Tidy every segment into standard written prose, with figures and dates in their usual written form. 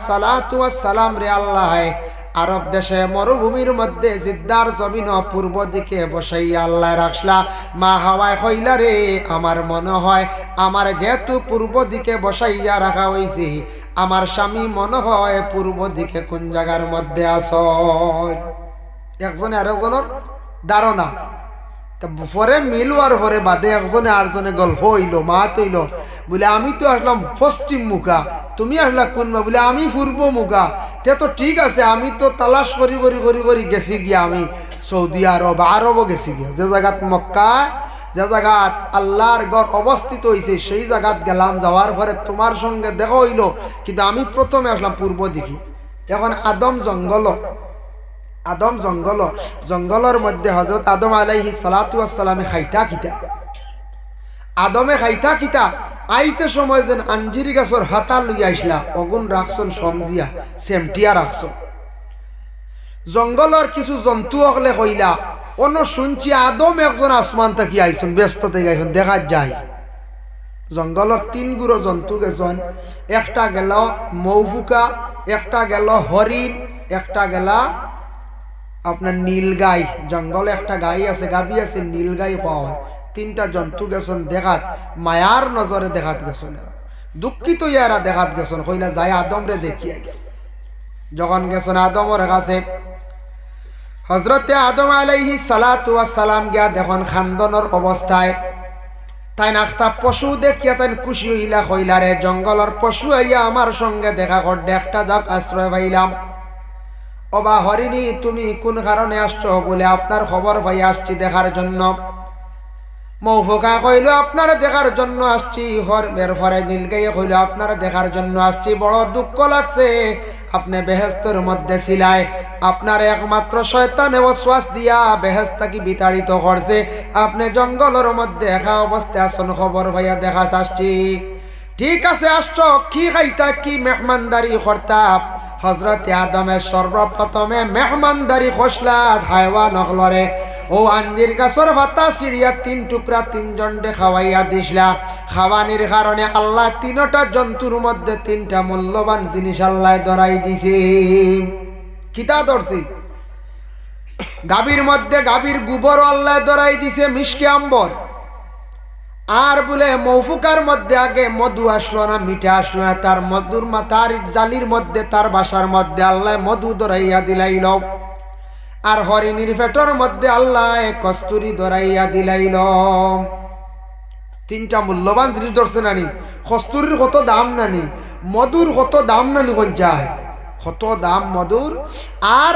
সালাতু ওয়াস সালাম রে আল্লাহ আরব দেশে মরুভূমির মধ্যে জিদ্দার জমিন পূর্ব দিকে বসাইয়া আল্লাহ রাখলা। মা হাওয়ায় কইলা রে আমার মনে হয় আমার যেহেতু পূর্ব দিকে বসাইয়া রাখা হয়েছে আমার স্বামী মনে হয় পূর্ব দিকে কোন জায়গার মধ্যে আছো। একজনে আরেকজনের ধারণা পরে মিলওয়ার পরে বাদে একজনে আরেকজনে গল্প হইল মাত হইল বলে আমি তো আসলাম পশ্চিম মুখা তুমি আসলা কোন মা বলে আমি পূর্ব মুখা। তে তো ঠিক আছে আমি তো তালাশ করি করি করি করি গেছি গিয়া আমি সৌদি আরবও গেছি গিয়া যে জায়গাত মক্কা যে জায়গাত আল্লাহর ঘর অবস্থিত হয়েছে সেই জায়গাত গেলাম। যাওয়ার পরে তোমার সঙ্গে দেখা হইল কিন্তু আমি প্রথমে আসলাম পূর্ব দিকে। এখন আদম জঙ্গলের মধ্যে হযরত আদম আলাইহিস সালাতু ওয়াস সালামে খাইতা কিতা আদমে খাইতা কিতা আইতে সময় যেন আঞ্জিরি গাছর হাতা লইয়া আইসলা অগুন রাখছন সমজিয়া সেমটিয়া রাখছন। জঙ্গলের কিছু জন্তু হলে কইলা অন্য শুনছি আদম একজন আসমান থেকে আইসন ব্যস্ত থেকে আইসন দেখা যায়। জঙ্গলের 3 গুড়ো জন্তু গেছেন, একটা গেল মৌফুকা, একটা গেল হরিণ, একটা গেলা আপনার নীলগাই। জঙ্গলে একটা গাই আছে গাবি আছে নীলগাই পাওয়া হয়। 3টা জন্তু গেছেন দেখাত মায়ার নজরে দেখাত গেছেন। দুঃখিত ইয়ারা দেখাত গেছেন কইলা যাই আদম রে দেখিয়া যখন গেছেন আদমর কাছে হযরতে আদম আলাইহিস সালাতু ওয়াস সালাম গিয়া দেখুন খান্দনের অবস্থায় তাই একটা পশু দেখিয়া তাই খুশি হইলা কইলা রে জঙ্গলের পশু আইয়া আমার সঙ্গে দেখা করতে একটা যাক আশ্রয় পাইলাম। ওবা হরিণী তুমি কোন কারণে আসছো বলে আপনার খবর পাই আসছি দেখার জন্য। মৌফুকা কইল আপনারা দেখার জন্য আসছি। এর পরে নীলগাইয়ে কইল আপনারা দেখার জন্য আসছি। বড় দুঃখ লাগছে আপনি বেহেশতের মধ্যে ছিলাই, আপনার একমাত্র শয়তানে ওয়াসওয়াস দিয়া বেহেশত কি বিতাড়িত করছে, আপনি জঙ্গলের মধ্যে একা অবস্থায় আসন খবর ভাইয়া দেখাতে আসছি। ঠিক আছে আসছো কি খাইতা কি মেহমানদারি করতাম। হযরতে আদমের সর্বপ্রথমে মেহমানদারি খসলাত হায়ওয়ান হলরে ও আঞ্জির গাছর পাতা সিঁড়িয়া 3 টুকরা 3 জন্ডে খাওয়াইয়া দিসলা। খাওয়ানির কারণে আল্লাহ 3টা জন্তুর মধ্যে 3টা মূল্যবান জিনিস আল্লাহ ধরাই দিছে। কিতা ধরছি গাভীর মধ্যে গাভীর গোবর আল্লাহ ধরাই দিছে মিষ্টি আম্বর। আর বলে মৌফুকার মধ্যে আগে মধু আসলো না মিঠা আসলো না, তার মধুর মাথার জালির মধ্যে তার বাসার মধ্যে আল্লাহ মধু ধরাইয়া দিলাইল। আর হরিণীর পেটের মধ্যে আল্লাহ কস্তুরি ধরাইয়া দিলাইল। 3টা মূল্যবান জিনিস ধরছে নানি। কস্তুরির কত দাম নানি, মধুর কত দাম নানি, কোন যায় কত দাম মধুর। আর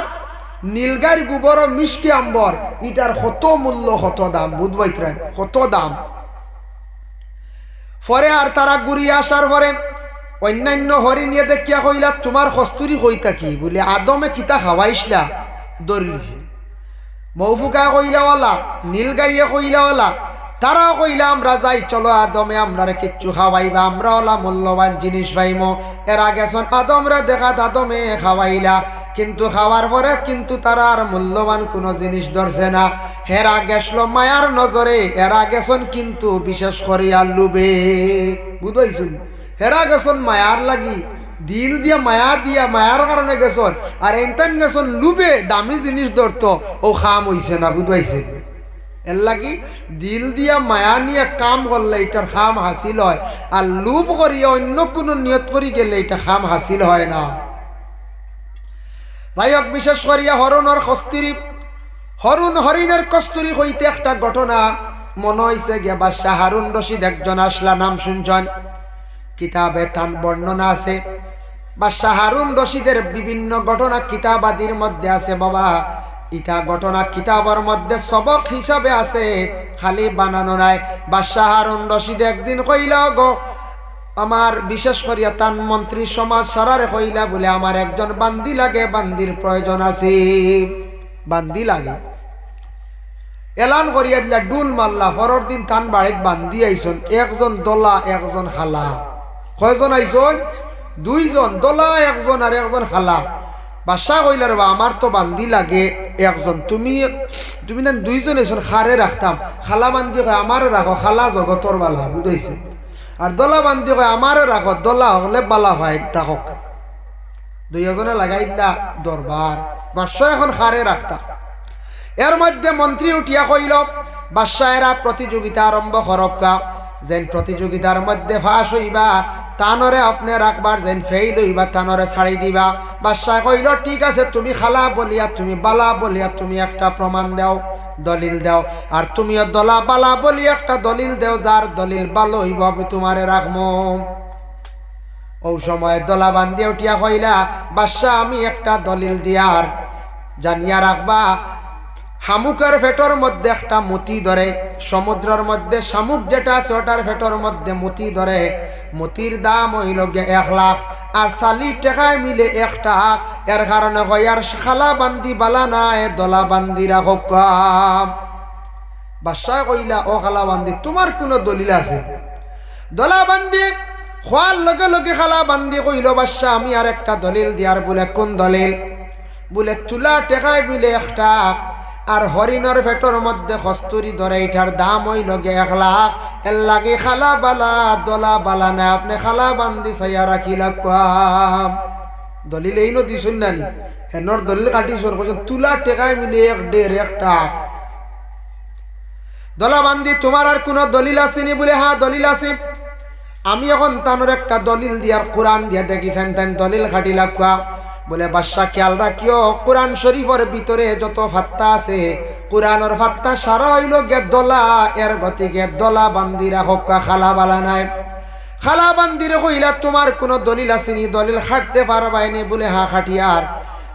নীলগাইর গোবর মিষ্টি আম্বর এটার কত মূল্য কত দাম বুধবাইত্রান কত দাম। পরে আর তারা ঘুরিয়ে আসার পরে অন্যান্য হরিণিয়ে দেখিয়া কইলা তোমার কস্তুরি কইতা কি বলে আদমে কিতা খাওয়াইসলা দরিছে। মৌফুকা কইলাওয়ালা নীলগাইয়ে কইলাওয়ালা তারাও কইলা আমরা যাই চলো আদমে আমরা কিচ্ছু খাওয়াইবা আমরা ওলা মূল্যবান জিনিস পাইম। এরা গেছন আদমরা দেখাত আদমে খাওয়াইলা কিন্তু খাওয়ার পরে কিন্তু তারা আর মূল্যবান কোনো জিনিস ধরছে না। হেরা গেছল মায়ার নজরে, এরা গেছন কিন্তু বিশেষ করিয়া লুবে বুঝাইছুন। হেরা গেছন মায়ার লাগি দিল দিয়া মায়ার কারণে গেছন, আর এনতেন গেছন লুবে দামি জিনিস ধরত ও খাম হইছে না বুঝাইছে। এর লাগি দিল দিয়া মায়া নিয়ে কাম করলে এটার খাম হাসিল হয়, আর লুপ করিয়া অন্য কোনো নিয়ত করি গেলে এটা খাম হাসিল হয় না। যাই হোক বিশেষ করিয়া হরণের কস্তুরি হরিণের কস্তুরি হইতে একটা ঘটনা মনে হয়েছে গিয়া বাদশাহ হারুন রশিদ একজন আসলা নাম শুনছেন, কিতাবে তান বর্ণনা আছে। বাদশাহ হারুন রশিদের বিভিন্ন ঘটনা কিতাবাদির মধ্যে আছে বাবা। ইটা ঘটনা কিতাবের মধ্যে সবক হিসাবে আছে, খালি বানানো নাই। বাদশাহ হারুন রশিদ একদিন কইলা গো আমার বিশেষ করিয়া তান মন্ত্রী সমাজ সারারে কইলা বলে আমার একজন বান্দি লাগে, বান্দির প্রয়োজন আছে, বান্দি লাগে। এলান করিয়া দিলা ডুল মারলা। পরের দিন তান বাড়িত বান্দি আইসন, একজন দোলা একজন খালা। কয়জন আইসন? 2 জন, দোলা একজন আর একজন খালা। বাদশাহ কইলা রে আমার তো বান্দি লাগে একজন, তুমি না 2 জন আইসন খারে রাখতাম। খালা বান্দি কয় আমারে রাখো, খালা জগতর বালা বুঝাইছে। আর দোলা বান্দি কয় আমারে রাখো, দোলা হলে বালা ভাই রাখক। দুইজনে লাগাই দিলা দরবার। বাদশাহ এখন হারে রাখতা। এর মধ্যে মন্ত্রী উঠিয়া কইল, বাদশাহেরা প্রতিযোগিতা আরম্ভ করক্কা, যেন প্রতিযোগিতার মধ্যে ফাঁস হইবা তানরে আপনি রাখবার, যেন ফেইল হইবা তানরে ছাড়ি দিবা। বাদশাহ কইল, ঠিক আছে, তুমি খালা বলিয়া তুমি বালা বলিয়া তুমি একটা প্রমাণ দাও, দলিল দাও, আর তুমিও দলা বালা বলি একটা দলিল দেও, যার দলিল ভালো হইব আমি তোমারে রাখবো। ও সময় দলা বান্ধিয়া উঠিয়া কইলা, বাদশাহ আমি একটা দলিল দিয়ার জানিয়া রাখবা, শামুকের ফেটর মধ্যে একটা মতি ধরে, সমুদ্রের মধ্যে শামুক যেটা আছে ওটার ফেটর মধ্যে মতি ধরে, মতির দাম হইল 1 লাখ, আর 40 টাকায় মিলে 1 টাকা। এর কারণে কয়ার খালা বান্দি বালা নাই, দলা বান্দি রাখো। বাদশাহ কইলা, ও খালা বান্দি তোমার কোনো দলিল আছে? দলা বান্দি খোয়ার লগে লগে খালা বান্দি কইল, বাদশাহ আমি আর একটা দলিল দিয়ার। বলে কোন দলিল? বলে তুলা টাকায় মিলে 1 টাকা, আর হরিণর ফেটর মধ্যে কস্তুরি ধরে, এটার দাম হইল 1 লাখ। এর লাগে খালা বালা দলা বালা না, আপনি খালা বান্দি ছাইয়া রাখিলা। দলিল এই নদী শুনলানি হেনর দলিল কাটি সর তুলা টেকায় মিলে 1.5 টাকা। দলা বান্দি তোমার আর কোন দলিল আসেনি? বলে হ্যাঁ দলিল আছে। আমি এখন তানোর একটা দলিল দিয়ার কোরআন দিয়া দেখিছেন, তেন দলিল খাটিলা। বলে বাদশাহ খেয়াল রাখিও, কোরআন শরীফের ভিতরে যত ফাত্তা আছে কোরআনের ফাত্তা সারা হইল গে দলা, এর গতিকে দলা বান্দিরা হক্কা খালা বালা নাই। খালা বান্দিরে কইলা, তোমার কোনো দলিল আসেনি? দলিল খাটতে পারবাইনি? বলে হ্যাঁ খাটিয়ার।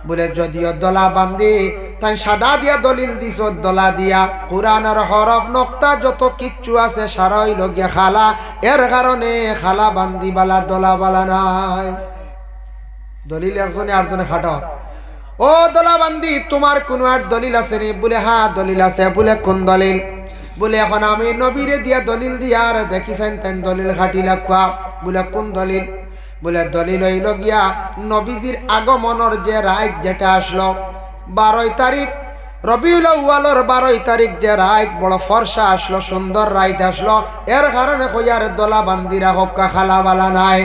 বলে যদিও দলা বান্দি তাই সাদা দিয়া দলিল দিছ, দলা দিয়া কোরআনের হরফ নক্তা যত কিচ্ছু আছে সারা হইল গে খালা, এর কারণে খালা বান্দি বালা দলা বালা নাই। দলিল একজনে আরেকজনে খাটা। ও দলা বান্দি তোমার কোন আর দলিল আছে নি? বলে হ্যাঁ দলিল আছে। বলে কোন দলিল? বলে এখন আমি নবীরে দিয়া দলিল দিয়া আর দেখিছেন তেন দলিল খাটিলা। বলে কোন দলিল? বলে দলিল হইল গিয়া নবীজির আগমনের যে রাত যেটা আসলো 12 তারিখ রবিউল আউয়ালের 12 তারিখ যে রাত বড় ফর্সা আসলো, সুন্দর রাত আসলো, এর কারণে কইয়ার দলা বান্দিরা হক্কা খালা বালা নাই।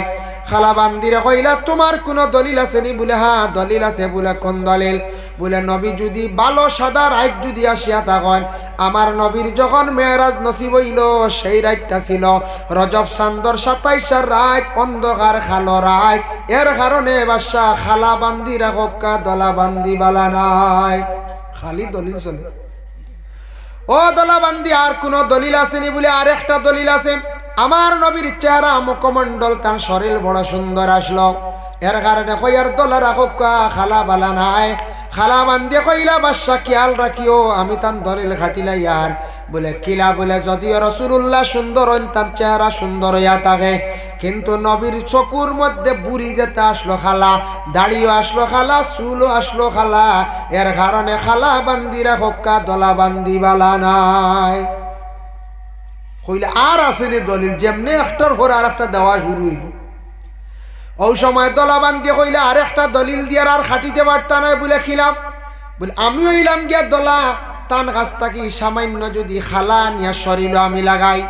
খালা বান্দিরা কইলা, তোমার কোন দলিল আছে নি? বলে হ্যাঁ দলিল আছে। বলে কোন দলিল? বলে নবী যদি ভালো সাদা রাত যদি আসিয়া থাকেন, আমার নবীর যখন মেরাজ নসিব হইল সেই রাতটা ছিল রজব চান্দর 27 রাত, অন্ধকার খালো রাত, এর কারণে বাদশাহ খালা বান্দিরা হক্কা দলা বান্দি বালা নাই। খালি দলিল চলে। ও দলা বান্দি আর কোন দলিল আসেনি? বলে আর একটা দলিল আছে। আমার নবীর চেহারা মুখমণ্ডল তার শরীর বড় সুন্দর আসলো, এর কারণে কইয়ার দলা রাখো খালা বালা নাই। খালা বান্দি কইলা, বাদশাহ খেয়াল রাখিও আমি তার দলিল খাটিলা ইয়ার। বলে কিলা? বলে যদিও রাসূলুল্লাহ সুন্দর হন, তার চেহারা সুন্দর হইয়া থাকে, কিন্তু নবীর চকুর মধ্যে বুড়ি যেতে আসলো খালা, দাড়িও আসলো খালা, চুলও আসলো খালা, এর কারণে খালা বান্দিরা হক্কা দলা বান্দি বালা নাই। কইলে আর আসেনি দলিল? যেমনি একটার পর আর একটা দেওয়া শুরু হইল। ওই সময় দলা বান্দি কইলে আর একটা দলিল দিয়ার আর খাটিতে পারতা নাই। বলে খিলাম? বলে আমি হইলাম গিয়া দলা তান গাছ থাকি সামান্য যদি খালা নিয়া শরীর আমি লাগাই,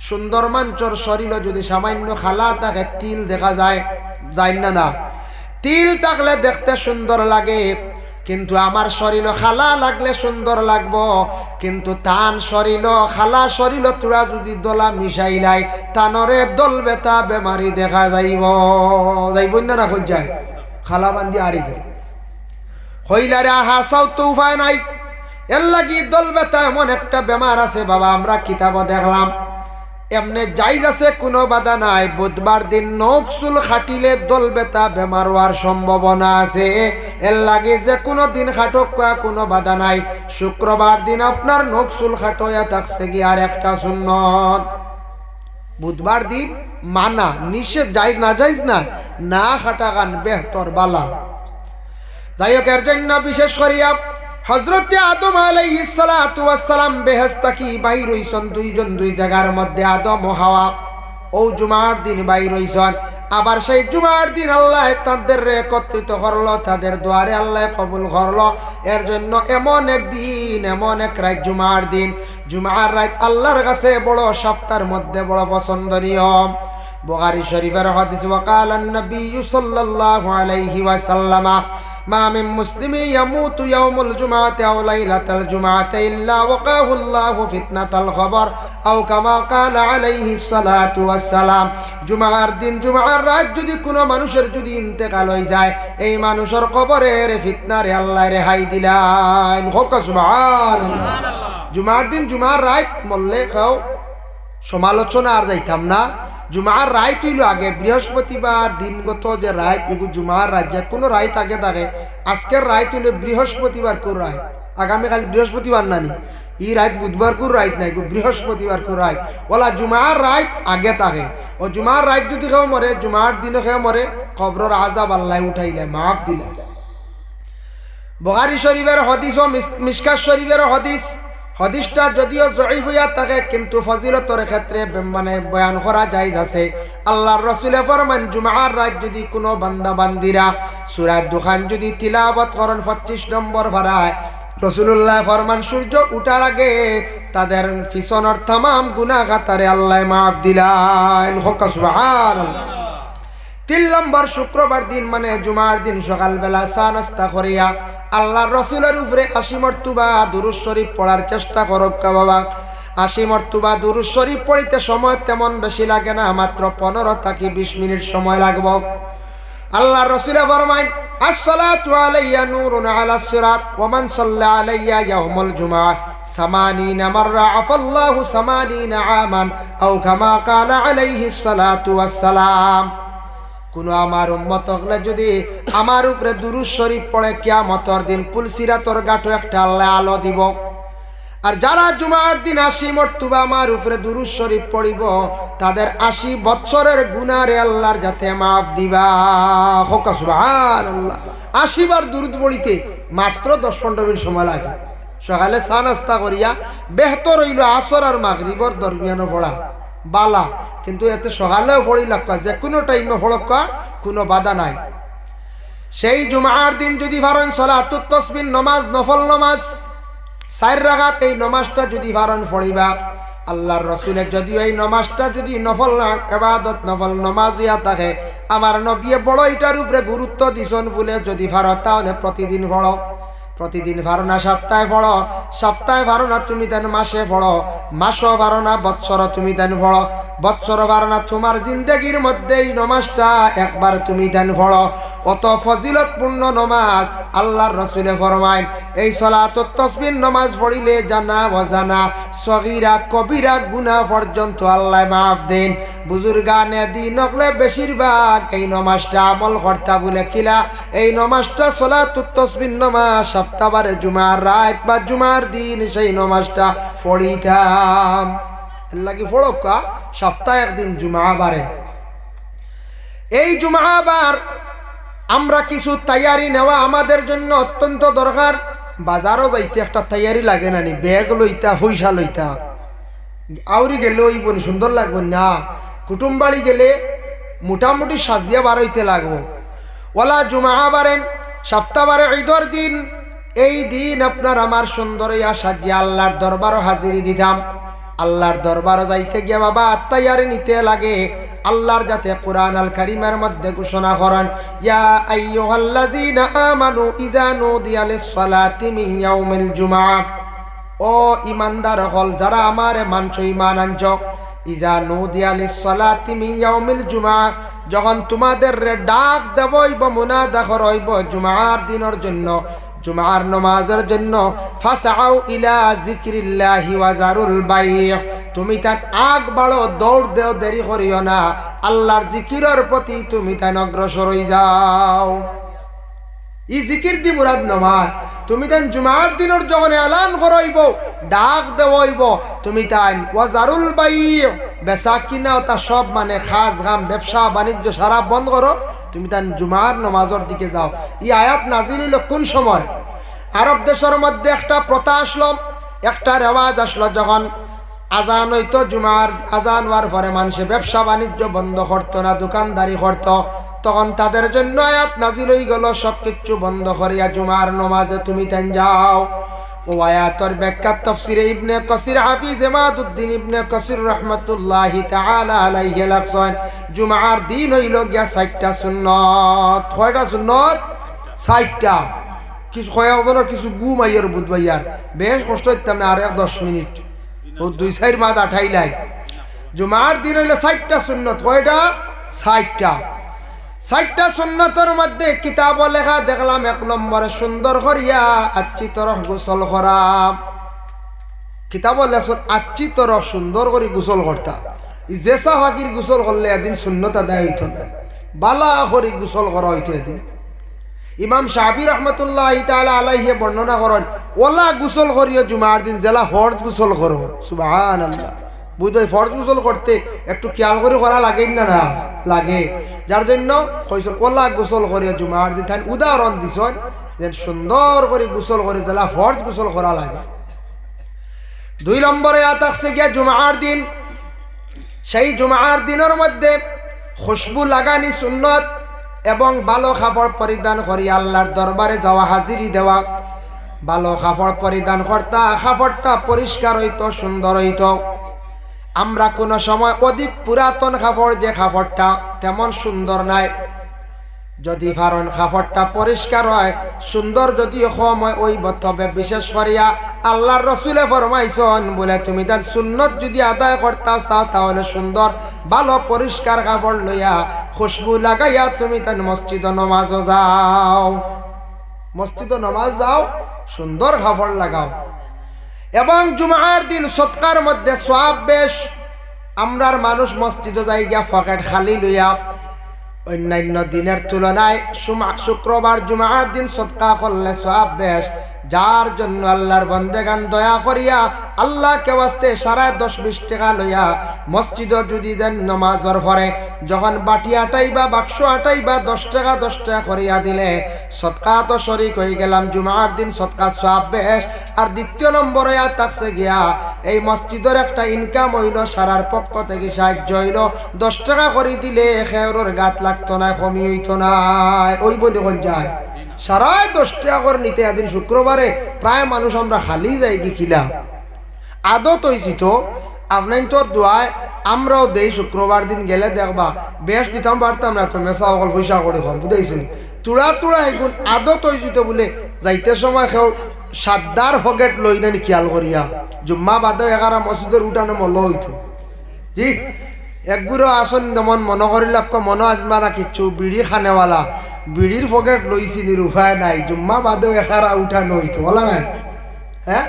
সুন্দর মাঞ্চর শরীর যদি সামান্য খালা থাকে, তিল দেখা যায় যায় না? না, তিল থাকলে দেখতে সুন্দর লাগে, কিন্তু আমার শরীর খালা লাগলে সুন্দর লাগবো, কিন্তু তান শরীর খালা শরীর তোরা যদি দলা মিশাইলাই তানরে দল বেতা বেমারি দেখা যাইব যাইব না? না যায় খালা বান্দি আরি গেল হইলারে হাসাও তো উপায় নাই। এর লাগি দল বেতা এমন একটা বেমার আছে বাবা, আমরা কিতাব দেখলাম এমনি জায়জ আছে, কোনো বাধা নাই। বুধবার দিন নখচুল খাটিলে দল বেতা বেমার হওয়ার সম্ভাবনা আছে, এর লাগে যে কোনো দিন খাটক কোনো বাধা নাই। শুক্রবার দিন আপনার নখচুল খাটোয়া থাকছে কি আর একটা সুন্নত। বুধবার দিন মানা নিষেধ, যাই না যাইজ না, না খাটা গান বেহতর বালা। যাই হোক, এর জন্য বিশেষ করিয়া হযরত আদম আলাইহিস সালাতু ওয়াস সালাম বেহেশত কি বাইর হইছেন, দুইজন দুই জায়গার মধ্যে আদম ও হাওয়া। ও জুমার দিন বাইর হইছেন, আবার সেই জুমার দিন আল্লাহ তাদের একত্রিত করলো, তাদের দুয়ারে আল্লাহ কবুল করলো। এর জন্য এমন একদিন, এমন এক রাত জুমার দিন, জুমার রাত আল্লাহর কাছে বড় সপ্তাহের মধ্যে বড় পছন্দনীয়। বুখারী শরীফের হাদিস ওয়াকাল নবী সাল্লাল্লাহু আলাইহি ওয়াসাল্লাম মা মিন মুসলিমিন ইয়ামুতু ইয়াউমুল জুমআতি আও লাইলাতাল জুমআতি ইল্লা ওয়াকাহু আল্লাহু ফিতনাতাল খবর আও কামা ক্বালা আলাইহিস সালাতু ওয়াস সালাম। জুমআর দিন জুমআর রাত যদি কোনো মানুষের যদি ইন্তেকাল হয়ে যায় এই মানুষের কবরের ফিতনারে আল্লাহ রেহাই দিলেন। হোক সুবহানাল্লাহ। জুমআর দিন জুমআর রাত মরলে খাও সমালোচনা আর যাইতাম না। জুমার রায় হইল আগে, বৃহস্পতিবার দিনগত যে রায় এগুলো জুমার রায় যে কোনো রায় আগে থাকে। আজকের রায় হইল বৃহস্পতিবার কোর রায়, আগামীকাল বৃহস্পতিবার নানি ই রাত বুধবার কোর রায় নাই, বৃহস্পতিবার কোর রায় ওলা জুমার রায় আগে থাকে। ও জুমার রায় যদি কেউ মরে জুমার দিনে কেউ মরে কবরের আযাব আল্লাহ উঠাইলে মাফ দিলে। বুখারী শরীফের হাদিস ও মিশকাত শরীফের হাদিস, হাদিসটা যদিও জয়ীফ হইয়া থাকে কিন্তু ফজিলতের ক্ষেত্রে মানে বয়ান করা জায়েজ আছে। আল্লাহর রাসূলে ফরমান জুমার রাত যদি কোনো বান্দা বান্দিরা সূরা দুখান যদি তিলাওয়াত করেন 25 নম্বর ভাড়ায়, রাসূলুল্লাহ ফরমান সূর্য উঠার আগে তাদের পিছনের तमाम গুনাহ খাতারে আল্লাহ মাফ দিলেন। হোক সুবহানাল্লাহ। 3 নম্বর শুক্রবার দিন মানে জুমার দিন সকালবেলা চা নাস্তা করিয়া আল্লাহর রাসূলের উপরে 80 মর্তবা দুরূদ শরীফ পড়ার চেষ্টা করক বাবা। 80 মর্তবা দুরূদ শরীফ পড়িতে সময় তেমন বেশি লাগে না, মাত্র 15 থেকে 20 মিনিট সময় লাগবে। আল্লাহর রাসূল ফরমায় আসসালাতু আলাইয়া নূরুন আলাস সিরাত ওয়া মান সাল্লা আলাইয়া ইয়াউমুল জুমআহ 80 মাররা আফাল্লাহু 80 আমান আও কামা ক্বালা আলাইহিস সালাতু ওয়াস সালাম। কোন আমার উম্মত হলে যদি আমার উপরে দুরূদ শরীফ পড়ে কিয়ামতের দিন পুলসিরাতর গাটো একটা আল্লাহ আলো দিব। আর যারা জুমার দিন 80 মর্তবা আমার উপরে দুরূদ শরীফ পড়িব তাদের 80 বছরের গুনাহরে আল্লাহর যাতে মাফ দিবা। হোক সুবহানাল্লাহ। 80 বার দুরূদ পড়িতে মাত্র 10-15 মিনিট সময় লাগে। সকালে চা নাস্তা করিয়া বেহতর হইল আসর আর মাগরিবর দরমিয়ানো পড়া বালা, কিন্তু এতে সকালেও পড়ি লাগবা যে কোনো টাইমে পড়কা কোনো বাধা নাই। সেই জুমার দিন যদি ভারণ সালাতুত তাসবিহ নামাজ নফল নামাজ 4 রাকাত এই নামাজটা যদি ভারণ পড়িবা আল্লাহর রাসূলের যদি এই নামাজটা যদি নফল ইবাদত নফল নামাজ হইয়া থাকে আমার নবী বড় এটার উপরে গুরুত্ব দিছেন বলে যদি ভারত তাহলে প্রতিদিন পড়ো। প্রতিদিন ভারো না সপ্তাহে পড়ো, সপ্তাহে ভারো না তুমি দেন মাসে পড়ো, মাসও ভারো না বৎসর তুমি দেন পড়ো, বৎসর ভারো না তোমার জিন্দগির মধ্যে এই নমাজটা একবার তুমি দেন পড়ো। অত ফজিলতপূর্ণ নমাজ আল্লাহর রাসূলে ফরমায় এই সালাতুত তাসবিহ নামাজ পড়িলে জানা অজানা সগীরা কবিরা গুনাহ পর্যন্ত আল্লাহ মাফ দেন। বুজুর্গানে দিন নকলে বেশিরভাগ এই নমাজটা আমল করতা বলে কিলা এই নমাজটা সালাতুত তাসবিহ নামাজ সপ্তাহবারে জুমার রাত বা জুমার দিন সেই নমাজটা পড়িতাম। লাগি পড়কা সপ্তাহে একদিন জুমাবারে। এই জুমাবার আমরা কিছু তৈয়ারি নেওয়া আমাদের জন্য অত্যন্ত দরকার। বাজারও যাইতে একটা তৈয়ারি লাগে না নি, ব্যাগ লইতা পয়সা লইতা আউরি গেলে ওই সুন্দর লাগবে না, কুটুম বাড়ি গেলে মোটামুটি সাজিয়া বার হইতে লাগবো। ওলা জুমাবারে সপ্তাহবারে ঈদের দিন এই দিন আপনার আমার সুন্দর ইয়া সাজিয়া আল্লাহর দরবারও হাজিরি দিতাম। আল্লাহর দরবারও যাইতে গিয়া বাবা তৈয়ারি নিতে লাগে। আল্লাহর যাতে কুরআন আল কারীমের মধ্যে ঘোষণা করেন ইয়া আইয়ুহাল্লাযীনা আমানু ইযা নুদিয়া লিস-সালাতি মিন ইয়াউমিল জুমআহ, ও ঈমানদার হল যারা আমারে মানছো ঈমান আনছো, ইযা নুদিয়া লিস-সালাতি মিন ইয়াউমিল জুমআহ যখন তোমাদের ডাক দেবইব মুনাদা করইব জুমার দিনের জন্য জুমার নামাজের জন্য ফাসাউ ইলা যিকরিল্লাহি ওয়া যারুল বাই', তুমি তার আগ বাড়ো দৌড় দেও দেরি করিও না, আল্লাহর জিকিরের প্রতি তুমি তাই অগ্রসর হয়ে যাও। ই জিকির দি মুরাদ নামাজ। তুমি তাই জুমার দিনের যখন এলান করইব ডাক দেওইব তুমি তাই ওয়া যারুল বাই', বেচা কিনা তা সব মানে খাস গাম ব্যবসা বাণিজ্য সারা বন্ধ করো, তুমি তাই জুমার নামাজের দিকে যাও। এই আয়াত নাজিল হইল কোন সময়? আরব দেশের মধ্যে একটা প্রথা আসলো, একটা রেওয়াজ আসলো, যখন আজান হইতো জুমার আজান হওয়ার পরে মানুষে ব্যবসা বাণিজ্য বন্ধ করতো না, দোকানদারি করতো, তখন তাদের জন্য আয়াত নাজিল হয়ে গেল সবকিছু বন্ধ করিয়া জুমার নামাজে তুমি তাই যাও। ও আয়াতের ব্যাখ্যা তাফসিরে ইবনে কাসির হাফিজ ইমাদউদ্দিন ইবনে কাসির রাহমাতুল্লাহি তাআলা আলাইহি লেখছেন জুমার দিন হইল গিয়া 60টা সুন্নাত। কয়টা সুন্নাত? 60টা। কিছু কয়েকজনের কিছু গুম আইয়ার বুধবাইয়ার বেশ কষ্ট হইতাম না, আর 10 মিনিট ও 2-4 মাস আঠাইলাই। জুমার দিন হইল 60টা সুন্নত। কয়টা? 60টা। 60টা সুন্নতের মধ্যে কিতাব লেখা দেখলাম 1 নম্বরে সুন্দর করিয়া আচ্ছি তরফ গোসল করা। কিতাব লেখছেন আচ্ছি তরফ সুন্দর করে গোসল করতা। জেসা ফাঁকির গোসল করলে এদিন সুন্নত আদায় হইত না, বালা করে গোসল করা হইতো এদিন। ইমাম শাফি রহমতুল্লাহি তাআলা আলাইহি বর্ণনা করেন ওলা গোসল করিও জুমার দিন জেলা ফরজ গোসল করো। সুবহানাল্লাহ। বুঝতে ফরজ গোসল করতে একটু খেয়াল করে করা লাগে না? না লাগে। যার জন্য কইসল ওলা গোসল করিও জুমার দিন। তাই উদাহরণ দিছেন যে সুন্দর করে গোসল করে জেলা ফরজ গোসল করা লাগে। 2 নম্বরে আতাকছে গিয়া জুমার দিন, সেই জুমার দিনের মধ্যে খুশবু লাগানি সুন্নত এবং ভালো কাপড় পরিধান করি আল্লাহর দরবারে যাওয়া, হাজিরি দেওয়া। ভালো কাপড় পরিধান করতা, কাপড়টা পরিষ্কার হইতো, সুন্দর হইতো। আমরা কোনো সময় অধিক পুরাতন কাপড় যে কাপড়টা তেমন সুন্দর নাই, যদি কারণ কাপড়টা পরিষ্কার হয় সুন্দর যদিও কম হয় ওই তবে বিশেষ করিয়া আল্লাহর রসুলে ফরমাইছেন বলে তুমি তার সুন্নত যদি আদায় করতে চাও তাহলে সুন্দর ভালো পরিষ্কার কাপড় লইয়া খুশবু লাগাইয়া তুমি তার মসজিদ নমাজ যাও, মসজিদ নমাজ যাও, সুন্দর কাপড় লাগাও। এবং জুমার দিন সৎকার মধ্যে সওয়াব বেশ। আমরার মানুষ মসজিদে যাই গিয়া পকেট খালি লইয়া, অন্যান্য দিনের তুলনায় শুক্রবার জুমার দিন সদকা করলে সওয়াব বেশ। যার জন্য আল্লাহর বান্দাগান দয়া করিয়া আল্লাহকে ওয়াস্তে 10.5-20 টাকা লইয়া মসজিদে যদি যেন নামাজের পরে যখন বাটি আটাই বা বাক্স আটাই বা 10 টাকা করিয়া দিলে সদকা তো শরীক হয়ে গেলাম। জুমার দিন সদকা সওয়াব বেশ। আর দ্বিতীয় নম্বরে থাকছে গিয়া এই মসজিদের একটা ইনকাম হইল, সারার পক্ষ থেকে সাহায্য হইল। 10 টাকা করে দিলে খেয়রের গাত লাগতো না, কমি হইতো না। ওই বলি কোন যায় 10.5 টাকা করে নিতে এদিন শুক্রবারে প্রায় মানুষ আমরা খালি যাই কি কিলা আদত হয়েছি। তো আপনার তোর দোয়ায় আমরাও দেই শুক্রবার দিন গেলে দেখবা বেশ দিতাম পারতাম না, তো মেসা অকল পয়সা করে খাম বুঝেছেন। তুড়া এগুন আদত হয়েছি তো বলে যাইতে সময় কেউ সাদ্দার ফকেট লই না খেয়াল করিয়া জুম্মা বাদে 11 মসজিদের উঠানো মল হইতো। জি একগুলো আসন যেমন মনে করিল মনে আসবা না কিচ্ছু, বিড়ি খানেওয়ালা বিড়ির পকেট লইছি উপায় নাই, জুম্মা বাদেও 11 উঠানো হইতো বলা নাই। হ্যাঁ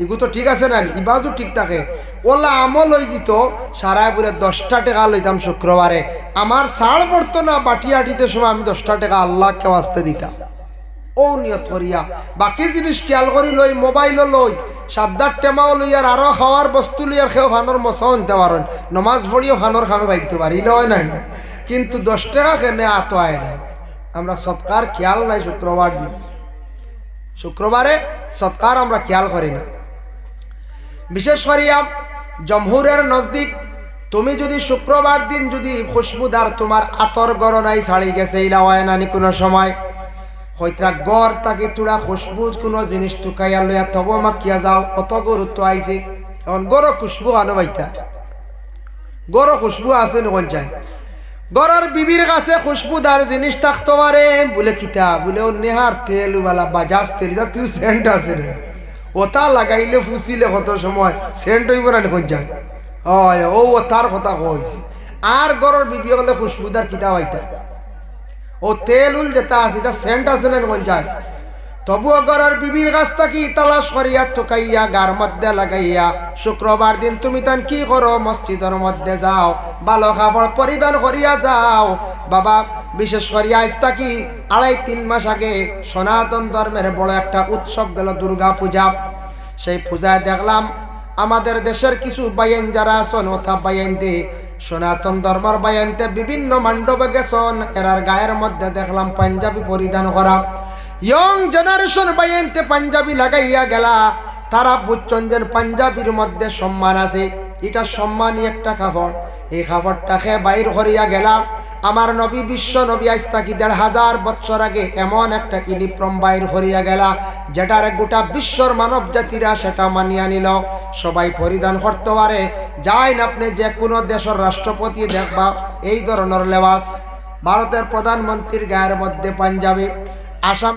এগু তো ঠিক আছে না, ইবাজও ঠিক থাকে। ওলা আমল হয়ে যেত সারায় বলে 10 টাকা লইতাম শুক্রবারে, আমার ছাড় পড়তো না বাটিয়াটিতে সময় আমি 10 টাকা আল্লাহকে আসতে দিতাম। ও নিয়ত করিয়া বাকি জিনিস খেয়াল করি লই, মোবাইলও লই, সাদ্দার টেমাও লই, আর আরো খাওয়ার বস্তু লই, আর খেয়েও ফানোর মশাও আনতে পারেন, নমাজ পড়িও ফানোর খামে বাইতে পারি হয় না। কিন্তু 10 টাকা কেনে আত আয় না। আমরা সৎকার খেয়াল নাই শুক্রবার দিন, শুক্রবারে সৎকার আমরা খেয়াল করি না। বিশেষ করিয়া জমহুরের নজদিক তুমি যদি শুক্রবার দিন যদি খুশবুদার তোমার আতর গরনাই ছাড়ি গেছে ইলা হয় না কোনো সময় হইতরা গড় তাকে তোরা খুশবু কোনো জিনিস টুকাইয়া লইয়া তব মাকিয়া যাও, কত গুরুত্ব আইছে। এখন গড় খুশবু আনো বাইতা, গড় খুশবু আছে নকন চাই, গড়ের বিবির কাছে খুশবুদার জিনিস থাকতে পারে বলে কিতা বলে ও নেহার তেল বালা বাজাজ তেল তুই সেন্ট আছে রে, ওটা লাগাইলে ফুসিলে কত সময় সেন্ট হইব না নকন চাই। হয় ও তার কথা কইছে। আর গড়ের বিবি হলে খুশবুদার কিতা বাইতা ও তেল উল যেটা আছে এটা সেন্ট আছে না কোন যায়। তবুও গড়ের বিবির কাছ থেকে তালাশ করিয়া থুকাইয়া গার মধ্যে লাগাইয়া শুক্রবার দিন তুমি তান কি করো মসজিদের মধ্যে যাও, ভালো কাপড় পরিধান করিয়া যাও। বাবা বিশেষ করিয়া আজ থাকি 2.5-3 মাস আগে সনাতন ধর্মের বড় একটা উৎসব গেল দুর্গা পূজা। সেই পূজায় দেখলাম আমাদের দেশের কিছু বাইন যারা আছেন ওথা বাইন দিয়ে সনাতন ধর্মের বায়ানতে বিভিন্ন মণ্ডপে গেছেন, এরার গায়ের মধ্যে দেখলাম পাঞ্জাবি পরিধান করা। ইয়ং জেনারেশন বায়ানতে পাঞ্জাবি লাগাইয়া গেলা, তারা বুঝছেন যে পাঞ্জাবির মধ্যে সম্মান আছে, এটা সম্মানী একটা কাপড়। এই কাপড়টাকে বাইর করিয়া গেলাম। আমার নবী বিশ্ব নবী আজ তাকি ১,৫০০ বছর আগে এমন একটা ইউনিফর্ম বাইর করিয়া গেলা, যেটার গোটা বিশ্বর মানব জাতিরা সেটা মানিয়া নিল, সবাই পরিধান করতে পারে। যাই না আপনি যে কোনো দেশের রাষ্ট্রপতি দেখবা এই ধরনের লেবাস। ভারতের প্রধানমন্ত্রীর গায়ের মধ্যে পাঞ্জাবি, আসাম